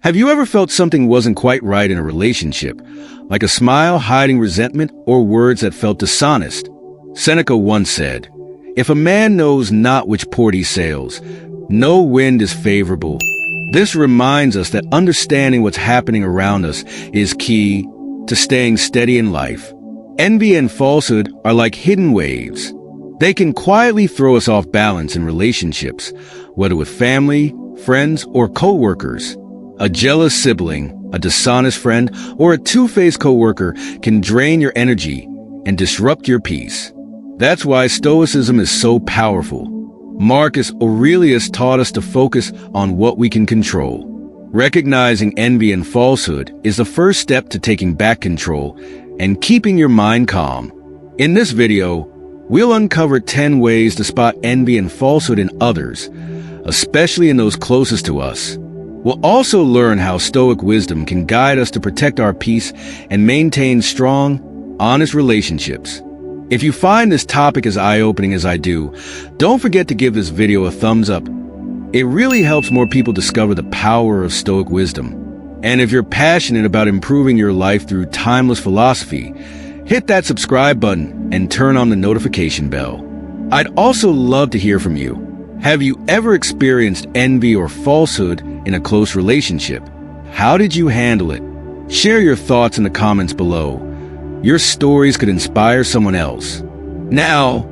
Have you ever felt something wasn't quite right in a relationship, like a smile hiding resentment or words that felt dishonest? Seneca once said, "If a man knows not which port he sails, no wind is favorable." This reminds us that understanding what's happening around us is key to staying steady in life. Envy and falsehood are like hidden waves. They can quietly throw us off balance in relationships, whether with family, friends, or co-workers. A jealous sibling, a dishonest friend, or a two-faced coworker can drain your energy and disrupt your peace. That's why Stoicism is so powerful. Marcus Aurelius taught us to focus on what we can control. Recognizing envy and falsehood is the first step to taking back control and keeping your mind calm. In this video, we'll uncover 10 ways to spot envy and falsehood in others, especially in those closest to us. We'll also learn how Stoic wisdom can guide us to protect our peace and maintain strong, honest relationships. If you find this topic as eye-opening as I do, don't forget to give this video a thumbs up. It really helps more people discover the power of Stoic wisdom. And if you're passionate about improving your life through timeless philosophy, hit that subscribe button and turn on the notification bell. I'd also love to hear from you. Have you ever experienced envy or falsehood in a close relationship? How did you handle it? Share your thoughts in the comments below. Your stories could inspire someone else. Now,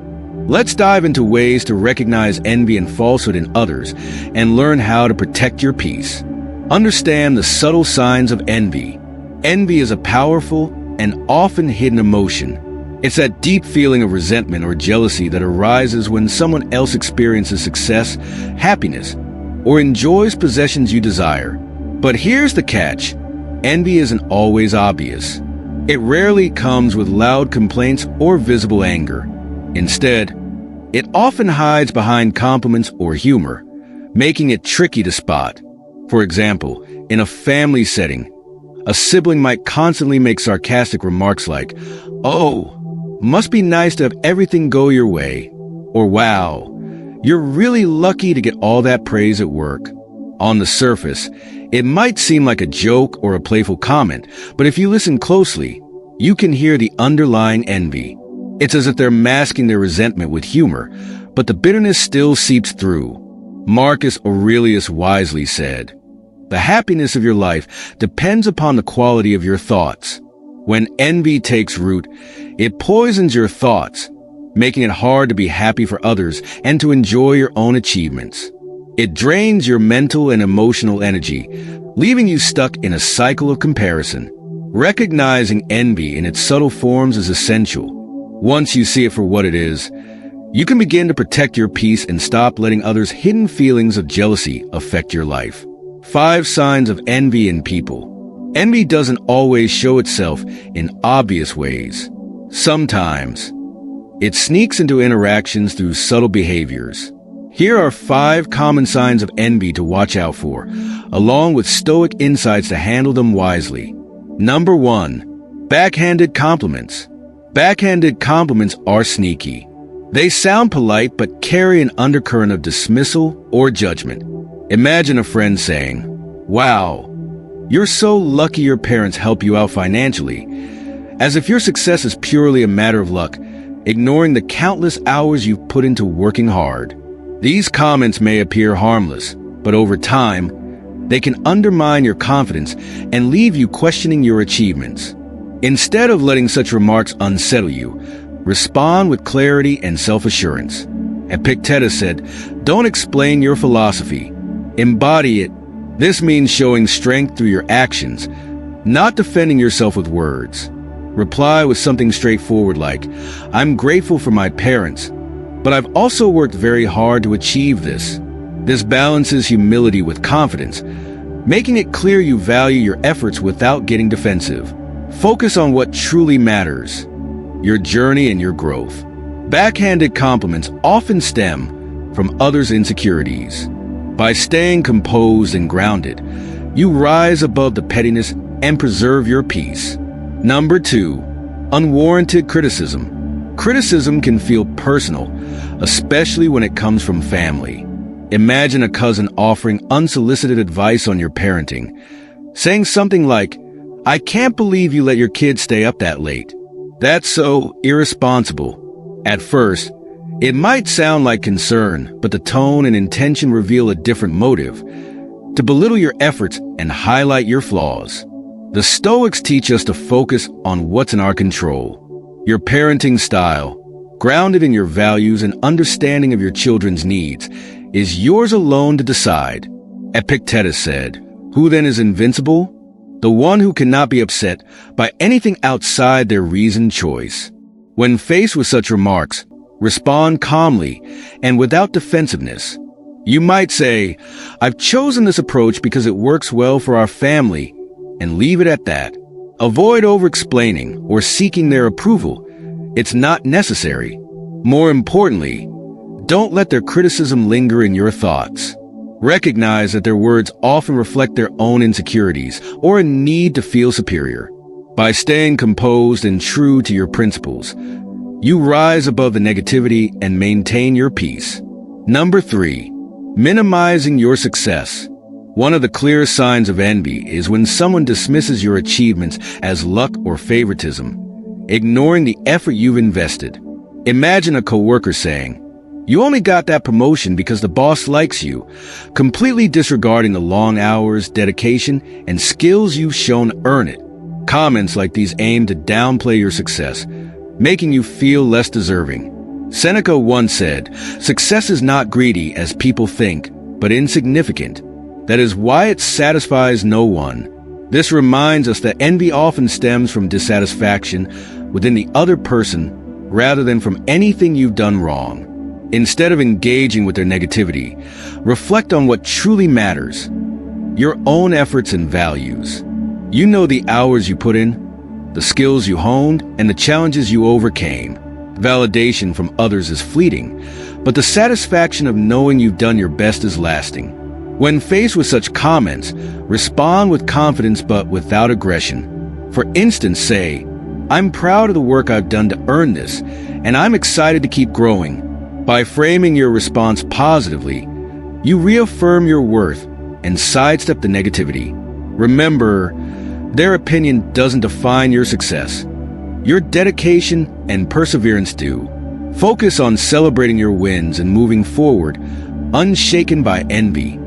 let's dive into ways to recognize envy and falsehood in others and learn how to protect your peace. Understand the subtle signs of envy. Envy is a powerful and often hidden emotion. It's that deep feeling of resentment or jealousy that arises when someone else experiences success, happiness, or enjoys possessions you desire. But here's the catch. Envy isn't always obvious. It rarely comes with loud complaints or visible anger. Instead, it often hides behind compliments or humor, making it tricky to spot. For example, in a family setting, a sibling might constantly make sarcastic remarks like, "Oh, must be nice to have everything go your way," or "Wow, you're really lucky to get all that praise at work." On the surface, it might seem like a joke or a playful comment, but if you listen closely, you can hear the underlying envy. It's as if they're masking their resentment with humor, but the bitterness still seeps through. Marcus Aurelius wisely said, "The happiness of your life depends upon the quality of your thoughts." When envy takes root, it poisons your thoughts, making it hard to be happy for others and to enjoy your own achievements. It drains your mental and emotional energy, leaving you stuck in a cycle of comparison. Recognizing envy in its subtle forms is essential. Once you see it for what it is, you can begin to protect your peace and stop letting others' hidden feelings of jealousy affect your life. 5 signs of envy in people. Envy doesn't always show itself in obvious ways. Sometimes, it sneaks into interactions through subtle behaviors. Here are 5 common signs of envy to watch out for, along with Stoic insights to handle them wisely. Number 1. Backhanded compliments. Backhanded compliments are sneaky. They sound polite but carry an undercurrent of dismissal or judgment. Imagine a friend saying, "Wow, you're so lucky your parents help you out financially," as if your success is purely a matter of luck, ignoring the countless hours you've put into working hard. These comments may appear harmless, but over time, they can undermine your confidence and leave you questioning your achievements. Instead of letting such remarks unsettle you, respond with clarity and self-assurance. Epictetus said, "Don't explain your philosophy. Embody it." This means showing strength through your actions, not defending yourself with words. Reply with something straightforward like, "I'm grateful for my parents, but I've also worked very hard to achieve this." This balances humility with confidence, making it clear you value your efforts without getting defensive. Focus on what truly matters, your journey and your growth. Backhanded compliments often stem from others' insecurities. By staying composed and grounded, you rise above the pettiness and preserve your peace. Number 2. Unwarranted criticism. Criticism can feel personal, especially when it comes from family. Imagine a cousin offering unsolicited advice on your parenting, saying something like, "I can't believe you let your kids stay up that late. That's so irresponsible." At first, it might sound like concern, but the tone and intention reveal a different motive: to belittle your efforts and highlight your flaws. The Stoics teach us to focus on what's in our control. Your parenting style, grounded in your values and understanding of your children's needs, is yours alone to decide. Epictetus said, "Who then is invincible? The one who cannot be upset by anything outside their reasoned choice." When faced with such remarks, respond calmly and without defensiveness. You might say, "I've chosen this approach because it works well for our family," and leave it at that. Avoid over-explaining or seeking their approval. It's not necessary. More importantly, don't let their criticism linger in your thoughts. Recognize that their words often reflect their own insecurities or a need to feel superior. By staying composed and true to your principles, you rise above the negativity and maintain your peace. Number 3, minimizing your success. One of the clearest signs of envy is when someone dismisses your achievements as luck or favoritism, ignoring the effort you've invested. Imagine a coworker saying, "You only got that promotion because the boss likes you," completely disregarding the long hours, dedication, and skills you've shown to earn it. Comments like these aim to downplay your success, making you feel less deserving. Seneca once said, "Success is not greedy as people think, but insignificant. That is why it satisfies no one." This reminds us that envy often stems from dissatisfaction within the other person rather than from anything you've done wrong. Instead of engaging with their negativity, reflect on what truly matters: your own efforts and values. You know the hours you put in, the skills you honed, and the challenges you overcame. Validation from others is fleeting, but the satisfaction of knowing you've done your best is lasting. When faced with such comments, respond with confidence but without aggression. For instance, say, "I'm proud of the work I've done to earn this, and I'm excited to keep growing." By framing your response positively, you reaffirm your worth and sidestep the negativity. Remember, their opinion doesn't define your success. Your dedication and perseverance do. Focus on celebrating your wins and moving forward, unshaken by envy.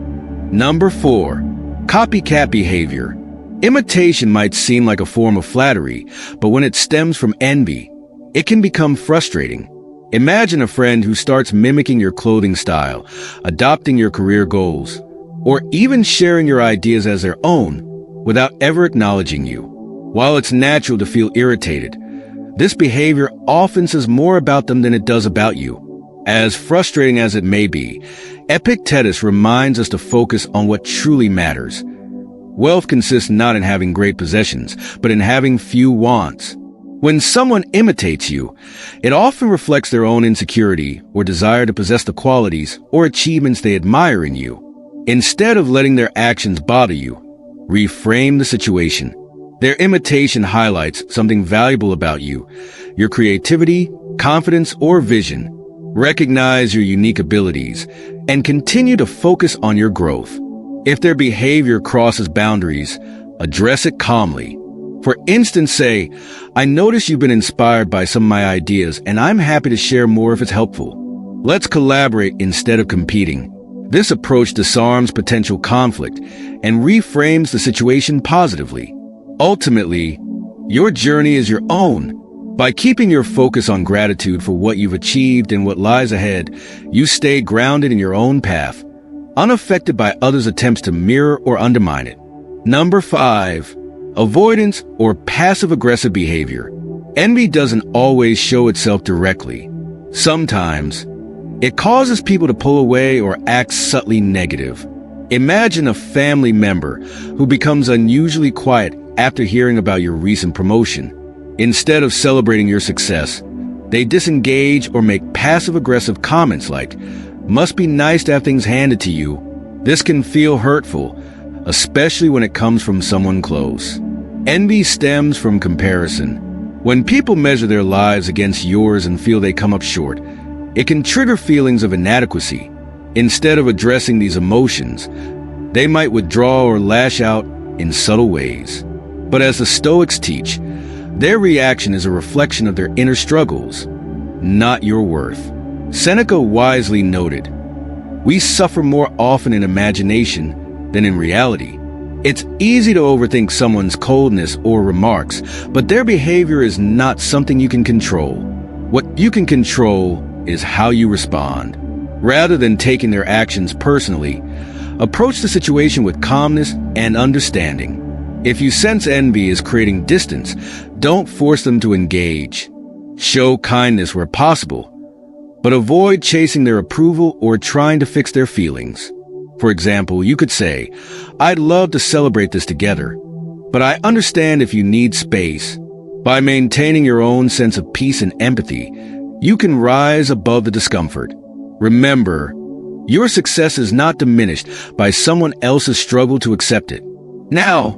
Number 4, copycat behavior. Imitation might seem like a form of flattery, but when it stems from envy, it can become frustrating. Imagine a friend who starts mimicking your clothing style, adopting your career goals, or even sharing your ideas as their own without ever acknowledging you. While it's natural to feel irritated, this behavior often says more about them than it does about you. As frustrating as it may be, Epictetus reminds us to focus on what truly matters. Wealth consists not in having great possessions, but in having few wants. When someone imitates you, it often reflects their own insecurity or desire to possess the qualities or achievements they admire in you. Instead of letting their actions bother you, reframe the situation. Their imitation highlights something valuable about you, your creativity, confidence, or vision. Recognize your unique abilities and continue to focus on your growth. If their behavior crosses boundaries, address it calmly. For instance, say, "I notice you've been inspired by some of my ideas, and I'm happy to share more if it's helpful. Let's collaborate instead of competing." This approach disarms potential conflict and reframes the situation positively. Ultimately, your journey is your own. By keeping your focus on gratitude for what you've achieved and what lies ahead, you stay grounded in your own path, unaffected by others' attempts to mirror or undermine it. Number 5, avoidance or passive-aggressive behavior. Envy doesn't always show itself directly. Sometimes, it causes people to pull away or act subtly negative. Imagine a family member who becomes unusually quiet after hearing about your recent promotion. Instead of celebrating your success, they disengage or make passive-aggressive comments like, "Must be nice to have things handed to you." This can feel hurtful, especially when it comes from someone close. Envy stems from comparison. When people measure their lives against yours and feel they come up short, it can trigger feelings of inadequacy. Instead of addressing these emotions, they might withdraw or lash out in subtle ways. But as the Stoics teach, their reaction is a reflection of their inner struggles, not your worth. Seneca wisely noted, "We suffer more often in imagination than in reality." It's easy to overthink someone's coldness or remarks, but their behavior is not something you can control. What you can control is how you respond. Rather than taking their actions personally, approach the situation with calmness and understanding. If you sense envy is creating distance, don't force them to engage. Show kindness where possible, but avoid chasing their approval or trying to fix their feelings. For example, you could say, "I'd love to celebrate this together, but I understand if you need space." By maintaining your own sense of peace and empathy, you can rise above the discomfort. Remember, your success is not diminished by someone else's struggle to accept it. Now,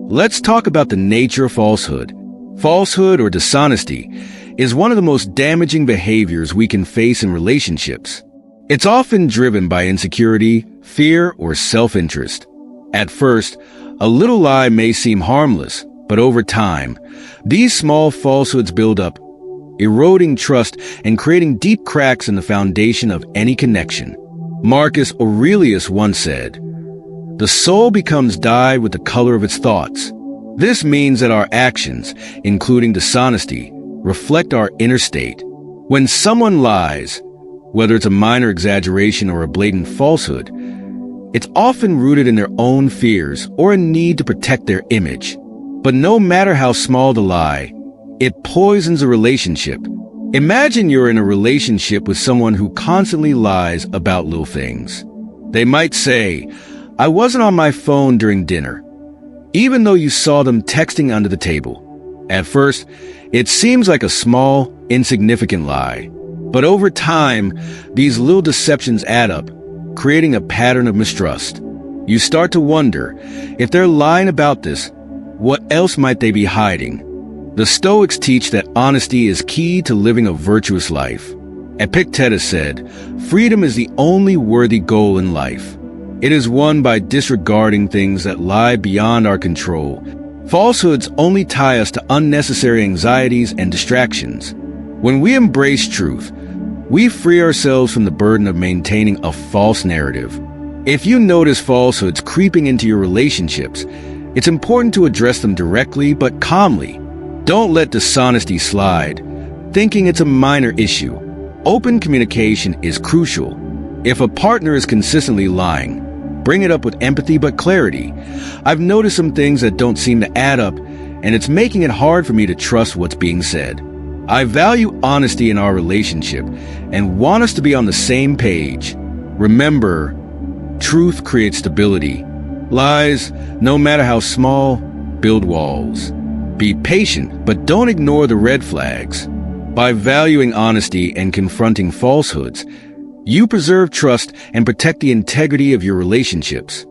let's talk about the nature of falsehood. Falsehood or dishonesty is one of the most damaging behaviors we can face in relationships. It's often driven by insecurity, fear, or self-interest. At first, a little lie may seem harmless, but over time, these small falsehoods build up, eroding trust and creating deep cracks in the foundation of any connection. Marcus Aurelius once said, "The soul becomes dyed with the color of its thoughts." This means that our actions, including dishonesty, reflect our inner state. When someone lies, whether it's a minor exaggeration or a blatant falsehood, it's often rooted in their own fears or a need to protect their image. But no matter how small the lie, it poisons a relationship. Imagine you're in a relationship with someone who constantly lies about little things. They might say, "I wasn't on my phone during dinner," even though you saw them texting under the table. At first, it seems like a small, insignificant lie. But over time, these little deceptions add up, creating a pattern of mistrust. You start to wonder, if they're lying about this, what else might they be hiding? The Stoics teach that honesty is key to living a virtuous life. Epictetus said, "Freedom is the only worthy goal in life. It is won by disregarding things that lie beyond our control." Falsehoods only tie us to unnecessary anxieties and distractions. When we embrace truth, we free ourselves from the burden of maintaining a false narrative. If you notice falsehoods creeping into your relationships, it's important to address them directly but calmly. Don't let dishonesty slide, thinking it's a minor issue. Open communication is crucial. If a partner is consistently lying, bring it up with empathy but clarity. "I've noticed some things that don't seem to add up, and it's making it hard for me to trust what's being said. I value honesty in our relationship and want us to be on the same page." Remember, truth creates stability. Lies, no matter how small, build walls. Be patient, but don't ignore the red flags. By valuing honesty and confronting falsehoods, you preserve trust and protect the integrity of your relationships.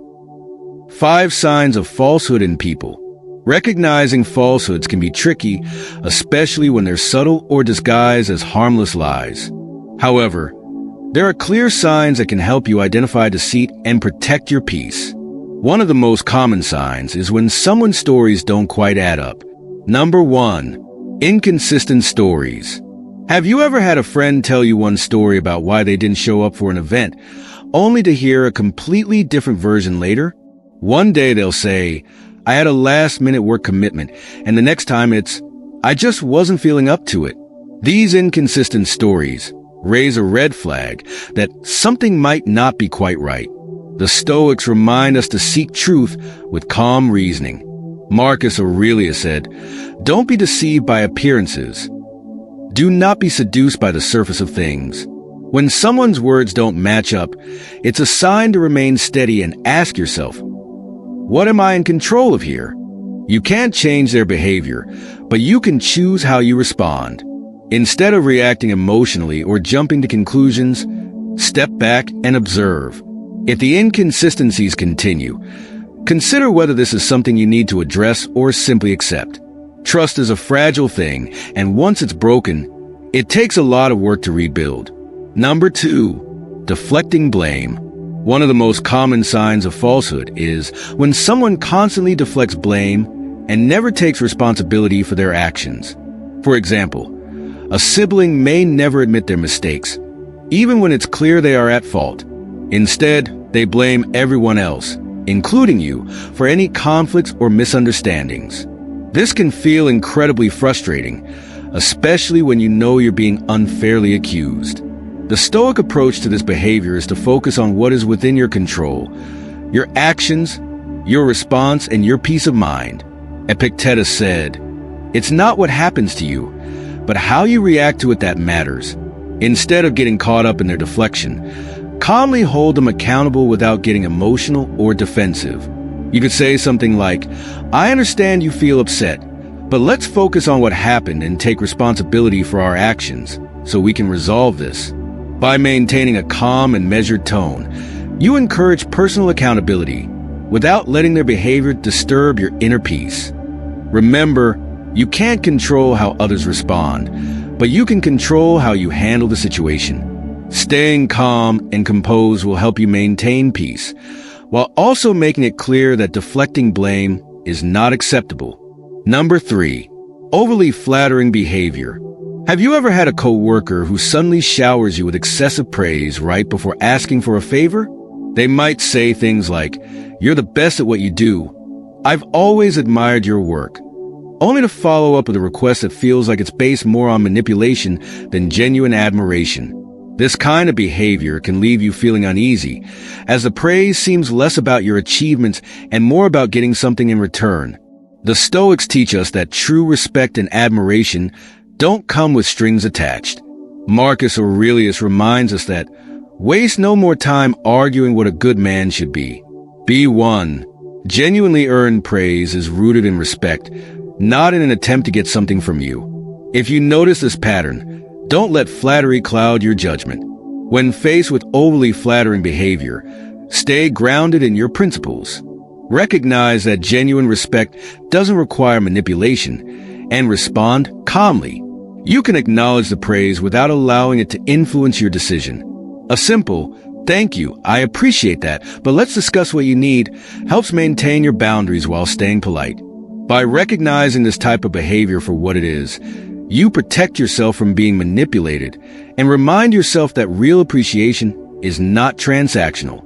5 signs of falsehood in people. Recognizing falsehoods can be tricky, especially when they're subtle or disguised as harmless lies. However, there are clear signs that can help you identify deceit and protect your peace. One of the most common signs is when someone's stories don't quite add up. Number 1. Inconsistent stories. Have you ever had a friend tell you one story about why they didn't show up for an event, only to hear a completely different version later? One day they'll say, "I had a last-minute work commitment," and the next time it's, "I just wasn't feeling up to it." These inconsistent stories raise a red flag that something might not be quite right. The Stoics remind us to seek truth with calm reasoning. Marcus Aurelius said, "Don't be deceived by appearances. Do not be seduced by the surface of things." When someone's words don't match up, it's a sign to remain steady and ask yourself, what am I in control of here? You can't change their behavior, but you can choose how you respond. Instead of reacting emotionally or jumping to conclusions, step back and observe. If the inconsistencies continue, consider whether this is something you need to address or simply accept. Trust is a fragile thing, and once it's broken, it takes a lot of work to rebuild. Number 2. Deflecting blame. One of the most common signs of falsehood is when someone constantly deflects blame and never takes responsibility for their actions. For example, a sibling may never admit their mistakes, even when it's clear they are at fault. Instead, they blame everyone else, including you, for any conflicts or misunderstandings. This can feel incredibly frustrating, especially when you know you're being unfairly accused. The Stoic approach to this behavior is to focus on what is within your control, your actions, your response, and your peace of mind. Epictetus said, "It's not what happens to you, but how you react to it that matters." Instead of getting caught up in their deflection, calmly hold them accountable without getting emotional or defensive. You could say something like, "I understand you feel upset, but let's focus on what happened and take responsibility for our actions so we can resolve this." By maintaining a calm and measured tone, you encourage personal accountability without letting their behavior disturb your inner peace. Remember, you can't control how others respond, but you can control how you handle the situation. Staying calm and composed will help you maintain peace, while also making it clear that deflecting blame is not acceptable. Number 3, overly flattering behavior. Have you ever had a coworker who suddenly showers you with excessive praise right before asking for a favor? They might say things like, "You're the best at what you do. I've always admired your work," only to follow up with a request that feels like it's based more on manipulation than genuine admiration. This kind of behavior can leave you feeling uneasy, as the praise seems less about your achievements and more about getting something in return. The Stoics teach us that true respect and admiration don't come with strings attached. Marcus Aurelius reminds us that waste no more time arguing what a good man should be. B1. Genuinely earned praise is rooted in respect, not in an attempt to get something from you. If you notice this pattern, don't let flattery cloud your judgment. When faced with overly flattering behavior, stay grounded in your principles. Recognize that genuine respect doesn't require manipulation, and respond calmly. You can acknowledge the praise without allowing it to influence your decision. A simple, "Thank you, I appreciate that, but let's discuss what you need," helps maintain your boundaries while staying polite. By recognizing this type of behavior for what it is, you protect yourself from being manipulated and remind yourself that real appreciation is not transactional.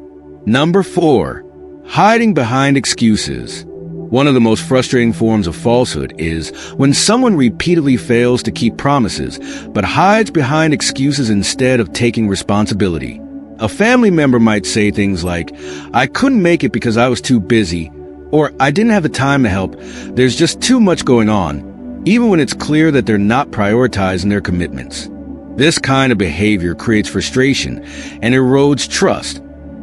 Number 4, hiding behind excuses. One of the most frustrating forms of falsehood is when someone repeatedly fails to keep promises, but hides behind excuses instead of taking responsibility. A family member might say things like, "I couldn't make it because I was too busy," or "I didn't have the time to help. There's just too much going on," even when it's clear that they're not prioritizing their commitments. This kind of behavior creates frustration and erodes trust,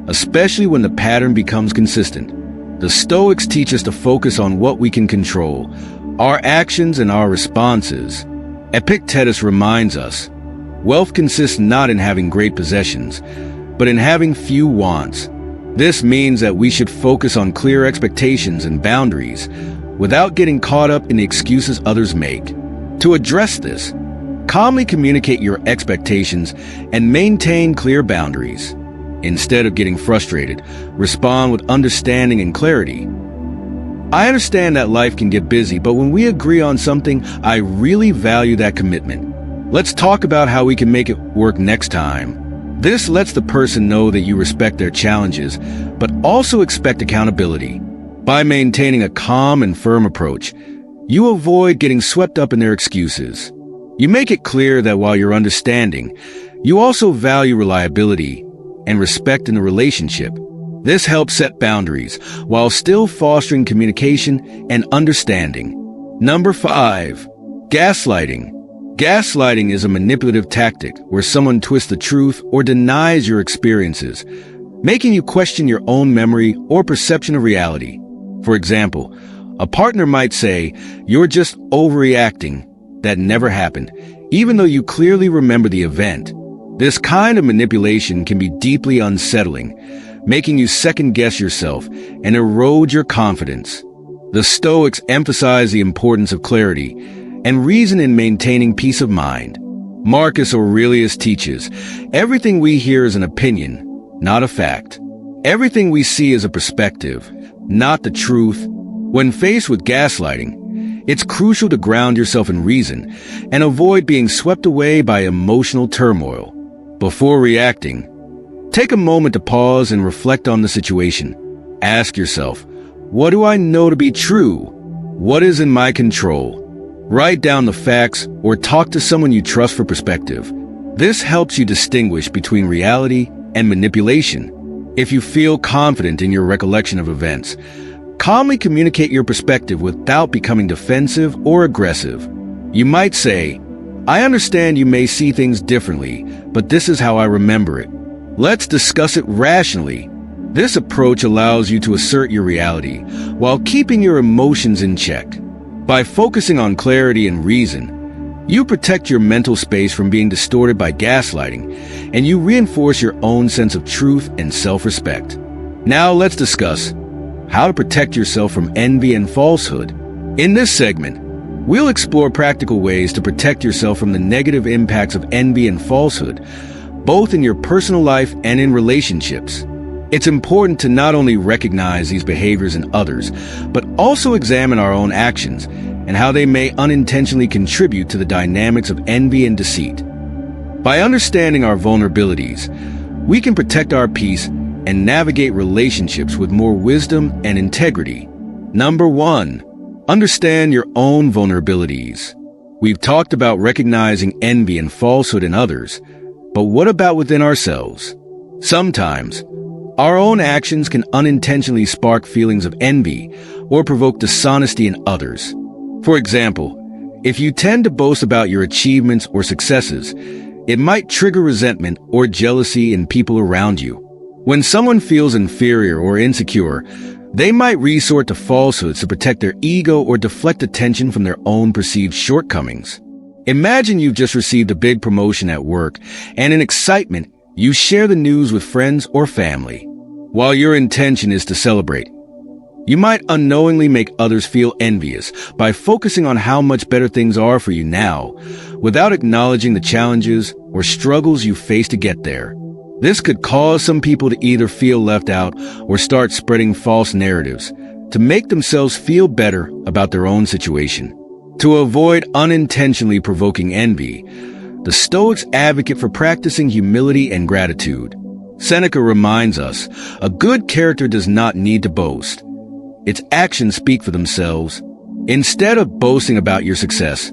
especially when the pattern becomes consistent. The Stoics teach us to focus on what we can control, our actions and our responses. Epictetus reminds us, wealth consists not in having great possessions, but in having few wants. This means that we should focus on clear expectations and boundaries without getting caught up in the excuses others make. To address this, calmly communicate your expectations and maintain clear boundaries. Instead of getting frustrated, respond with understanding and clarity. "I understand that life can get busy, but when we agree on something, I really value that commitment. Let's talk about how we can make it work next time." This lets the person know that you respect their challenges, but also expect accountability. By maintaining a calm and firm approach, you avoid getting swept up in their excuses. You make it clear that while you're understanding, you also value reliability and respect in the relationship. This helps set boundaries while still fostering communication and understanding. Number 5, gaslighting. Gaslighting is a manipulative tactic where someone twists the truth or denies your experiences, making you question your own memory or perception of reality. For example, a partner might say, "You're just overreacting. That never happened," even though you clearly remember the event. This kind of manipulation can be deeply unsettling, making you second-guess yourself and erode your confidence. The Stoics emphasize the importance of clarity and reason in maintaining peace of mind. Marcus Aurelius teaches, everything we hear is an opinion, not a fact. Everything we see is a perspective, not the truth. When faced with gaslighting, it's crucial to ground yourself in reason and avoid being swept away by emotional turmoil. Before reacting, take a moment to pause and reflect on the situation. Ask yourself, what do I know to be true? What is in my control? Write down the facts or talk to someone you trust for perspective. This helps you distinguish between reality and manipulation. If you feel confident in your recollection of events, calmly communicate your perspective without becoming defensive or aggressive. You might say, I understand you may see things differently, but this is how I remember it. Let's discuss it rationally. This approach allows you to assert your reality while keeping your emotions in check. By focusing on clarity and reason, you protect your mental space from being distorted by gaslighting, and you reinforce your own sense of truth and self-respect. Now let's discuss how to protect yourself from envy and falsehood. In this segment, we'll explore practical ways to protect yourself from the negative impacts of envy and falsehood, both in your personal life and in relationships. It's important to not only recognize these behaviors in others, but also examine our own actions and how they may unintentionally contribute to the dynamics of envy and deceit. By understanding our vulnerabilities, we can protect our peace and navigate relationships with more wisdom and integrity. Number 1, understand your own vulnerabilities. We've talked about recognizing envy and falsehood in others, but what about within ourselves? Sometimes, our own actions can unintentionally spark feelings of envy or provoke dishonesty in others. For example, if you tend to boast about your achievements or successes, it might trigger resentment or jealousy in people around you. When someone feels inferior or insecure, they might resort to falsehoods to protect their ego or deflect attention from their own perceived shortcomings. Imagine you've just received a big promotion at work, and in excitement, you share the news with friends or family. While your intention is to celebrate, you might unknowingly make others feel envious by focusing on how much better things are for you now, without acknowledging the challenges or struggles you face to get there. This could cause some people to either feel left out or start spreading false narratives to make themselves feel better about their own situation. To avoid unintentionally provoking envy, the Stoics advocate for practicing humility and gratitude. Seneca reminds us, a good character does not need to boast. Its actions speak for themselves. Instead of boasting about your success,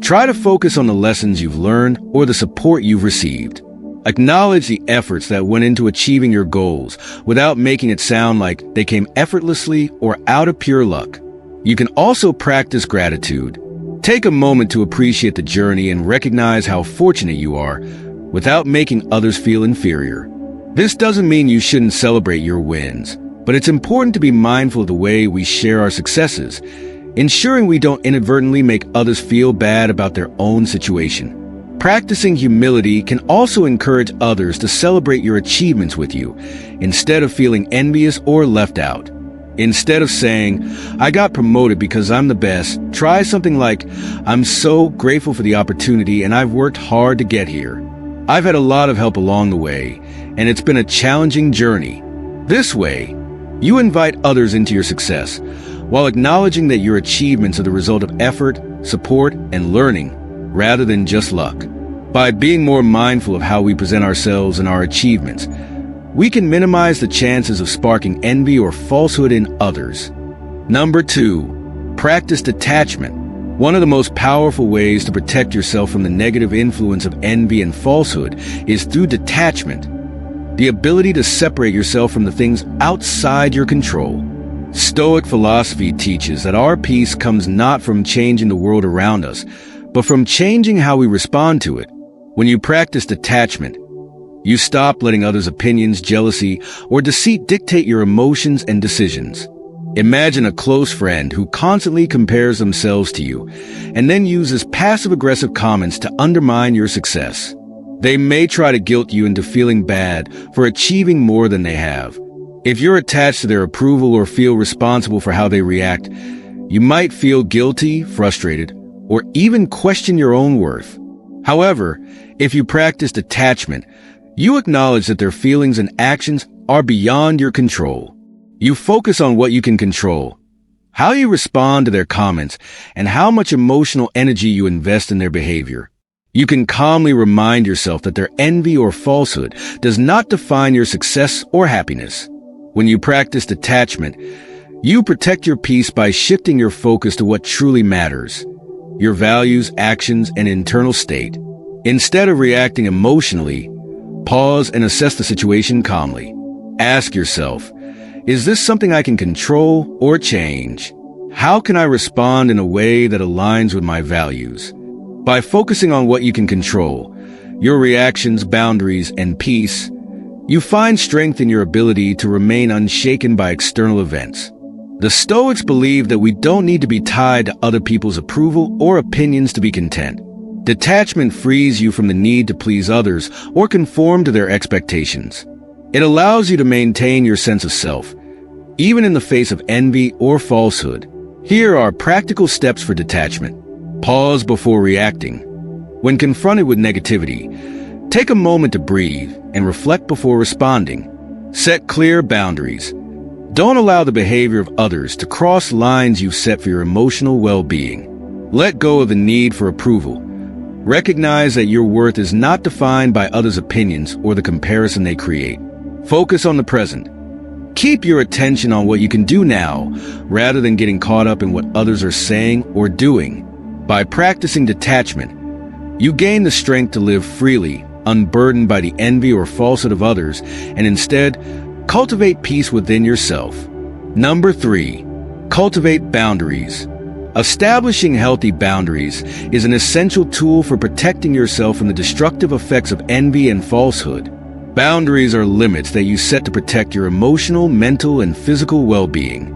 try to focus on the lessons you've learned or the support you've received. Acknowledge the efforts that went into achieving your goals without making it sound like they came effortlessly or out of pure luck. You can also practice gratitude. Take a moment to appreciate the journey and recognize how fortunate you are without making others feel inferior. This doesn't mean you shouldn't celebrate your wins, but it's important to be mindful of the way we share our successes, ensuring we don't inadvertently make others feel bad about their own situation. Practicing humility can also encourage others to celebrate your achievements with you, instead of feeling envious or left out. Instead of saying, I got promoted because I'm the best, try something like, I'm so grateful for the opportunity and I've worked hard to get here. I've had a lot of help along the way, and it's been a challenging journey. This way, you invite others into your success, while acknowledging that your achievements are the result of effort, support, and learning, rather than just luck. By being more mindful of how we present ourselves and our achievements, we can minimize the chances of sparking envy or falsehood in others. Number 2, practice detachment. One of the most powerful ways to protect yourself from the negative influence of envy and falsehood is through detachment, the ability to separate yourself from the things outside your control. Stoic philosophy teaches that our peace comes not from changing the world around us, but from changing how we respond to it. When you practice detachment, you stop letting others' opinions, jealousy, or deceit dictate your emotions and decisions. Imagine a close friend who constantly compares themselves to you and then uses passive-aggressive comments to undermine your success. They may try to guilt you into feeling bad for achieving more than they have. If you're attached to their approval or feel responsible for how they react, you might feel guilty, frustrated, or even question your own worth. However, if you practice detachment, you acknowledge that their feelings and actions are beyond your control. You focus on what you can control, how you respond to their comments, and how much emotional energy you invest in their behavior. You can calmly remind yourself that their envy or falsehood does not define your success or happiness. When you practice detachment, you protect your peace by shifting your focus to what truly matters, your values, actions, and internal state. Instead of reacting emotionally, pause and assess the situation calmly. Ask yourself, is this something I can control or change? How can I respond in a way that aligns with my values? By focusing on what you can control, your reactions, boundaries, and peace, you find strength in your ability to remain unshaken by external events. The Stoics believe that we don't need to be tied to other people's approval or opinions to be content. Detachment frees you from the need to please others or conform to their expectations. It allows you to maintain your sense of self, even in the face of envy or falsehood. Here are practical steps for detachment. Pause before reacting. When confronted with negativity, take a moment to breathe and reflect before responding. Set clear boundaries. Don't allow the behavior of others to cross lines you've set for your emotional well-being. Let go of the need for approval. Recognize that your worth is not defined by others' opinions or the comparison they create. Focus on the present. Keep your attention on what you can do now, rather than getting caught up in what others are saying or doing. By practicing detachment, you gain the strength to live freely, unburdened by the envy or falsehood of others, and instead, cultivate peace within yourself. Number 3, cultivate boundaries. Establishing healthy boundaries is an essential tool for protecting yourself from the destructive effects of envy and falsehood. Boundaries are limits that you set to protect your emotional, mental, and physical well-being.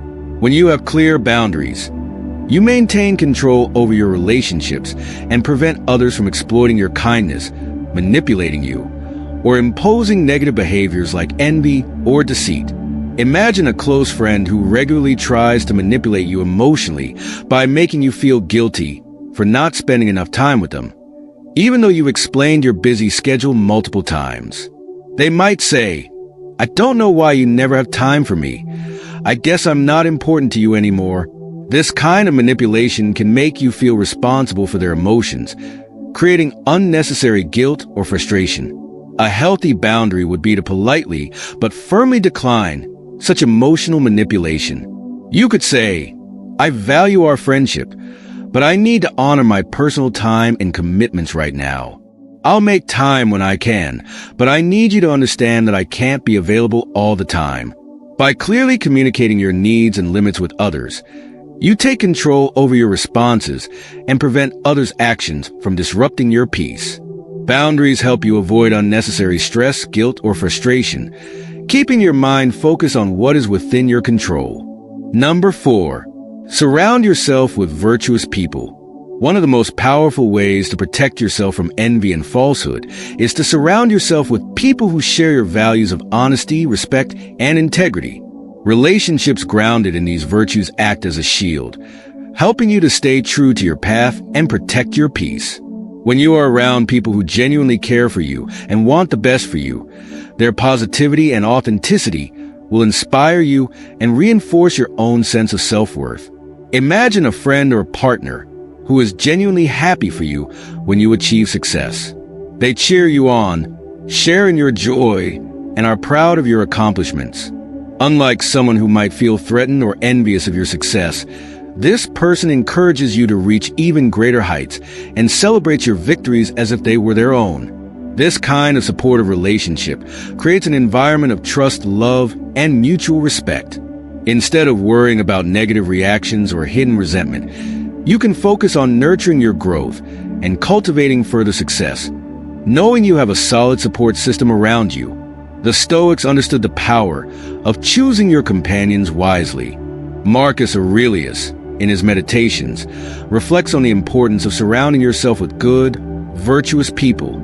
When you have clear boundaries, you maintain control over your relationships and prevent others from exploiting your kindness, manipulating you, or imposing negative behaviors like envy or deceit. Imagine a close friend who regularly tries to manipulate you emotionally by making you feel guilty for not spending enough time with them, even though you've explained your busy schedule multiple times. They might say, "I don't know why you never have time for me. I guess I'm not important to you anymore." This kind of manipulation can make you feel responsible for their emotions, creating unnecessary guilt or frustration. A healthy boundary would be to politely but firmly decline such emotional manipulation. You could say, "I value our friendship, but I need to honor my personal time and commitments right now. I'll make time when I can, but I need you to understand that I can't be available all the time." By clearly communicating your needs and limits with others, you take control over your responses and prevent others' actions from disrupting your peace. Boundaries help you avoid unnecessary stress, guilt, or frustration, keeping your mind focused on what is within your control. Number 4, surround yourself with virtuous people. One of the most powerful ways to protect yourself from envy and falsehood is to surround yourself with people who share your values of honesty, respect, and integrity. Relationships grounded in these virtues act as a shield, helping you to stay true to your path and protect your peace. When you are around people who genuinely care for you and want the best for you, their positivity and authenticity will inspire you and reinforce your own sense of self-worth. Imagine a friend or partner who is genuinely happy for you when you achieve success. They cheer you on, share in your joy, and are proud of your accomplishments. Unlike someone who might feel threatened or envious of your success, this person encourages you to reach even greater heights and celebrates your victories as if they were their own. This kind of supportive relationship creates an environment of trust, love, and mutual respect. Instead of worrying about negative reactions or hidden resentment, you can focus on nurturing your growth and cultivating further success, knowing you have a solid support system around you. The Stoics understood the power of choosing your companions wisely. Marcus Aurelius, in his Meditations, reflects on the importance of surrounding yourself with good, virtuous people.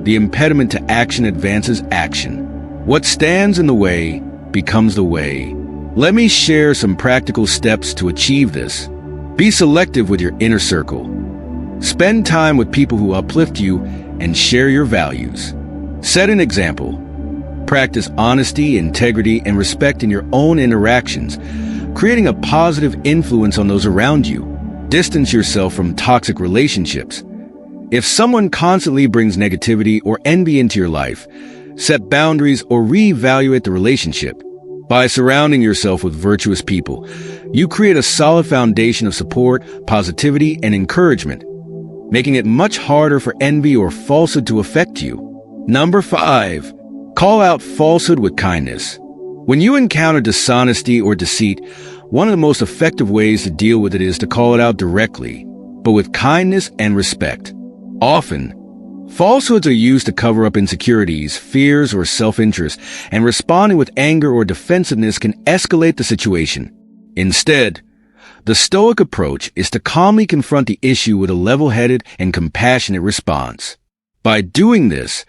The impediment to action advances action. What stands in the way becomes the way. Let me share some practical steps to achieve this. Be selective with your inner circle. Spend time with people who uplift you and share your values. Set an example. Practice honesty, integrity, and respect in your own interactions, creating a positive influence on those around you. Distance yourself from toxic relationships. If someone constantly brings negativity or envy into your life, set boundaries or reevaluate the relationship. By surrounding yourself with virtuous people, you create a solid foundation of support, positivity, and encouragement, making it much harder for envy or falsehood to affect you. Number 5. Call out falsehood with kindness. When you encounter dishonesty or deceit, one of the most effective ways to deal with it is to call it out directly, but with kindness and respect. Often, falsehoods are used to cover up insecurities, fears, or self-interest, and responding with anger or defensiveness can escalate the situation. Instead, the Stoic approach is to calmly confront the issue with a level-headed and compassionate response. By doing this,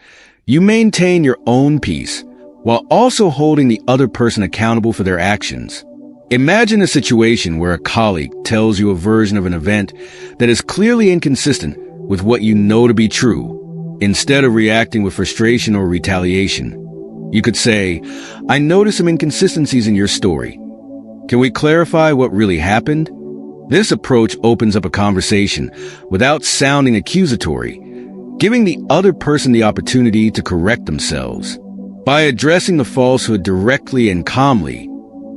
you maintain your own peace, while also holding the other person accountable for their actions. Imagine a situation where a colleague tells you a version of an event that is clearly inconsistent with what you know to be true. Instead of reacting with frustration or retaliation, you could say, "I noticed some inconsistencies in your story. Can we clarify what really happened?" This approach opens up a conversation without sounding accusatory, giving the other person the opportunity to correct themselves. By addressing the falsehood directly and calmly,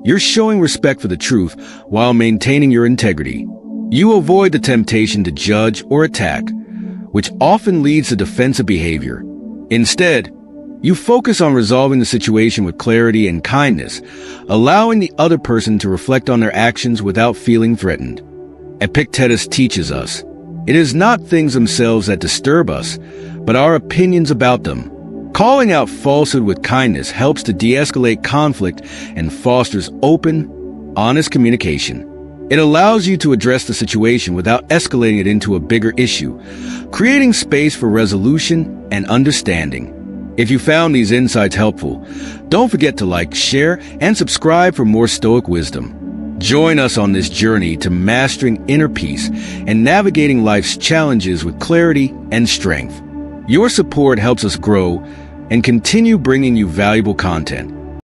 you're showing respect for the truth while maintaining your integrity. You avoid the temptation to judge or attack, which often leads to defensive behavior. Instead, you focus on resolving the situation with clarity and kindness, allowing the other person to reflect on their actions without feeling threatened. Epictetus teaches us, it is not things themselves that disturb us, but our opinions about them. Calling out falsehood with kindness helps to de-escalate conflict and fosters open, honest communication. It allows you to address the situation without escalating it into a bigger issue, creating space for resolution and understanding. If you found these insights helpful, don't forget to like, share, and subscribe for more Stoic wisdom. Join us on this journey to mastering inner peace and navigating life's challenges with clarity and strength. Your support helps us grow and continue bringing you valuable content.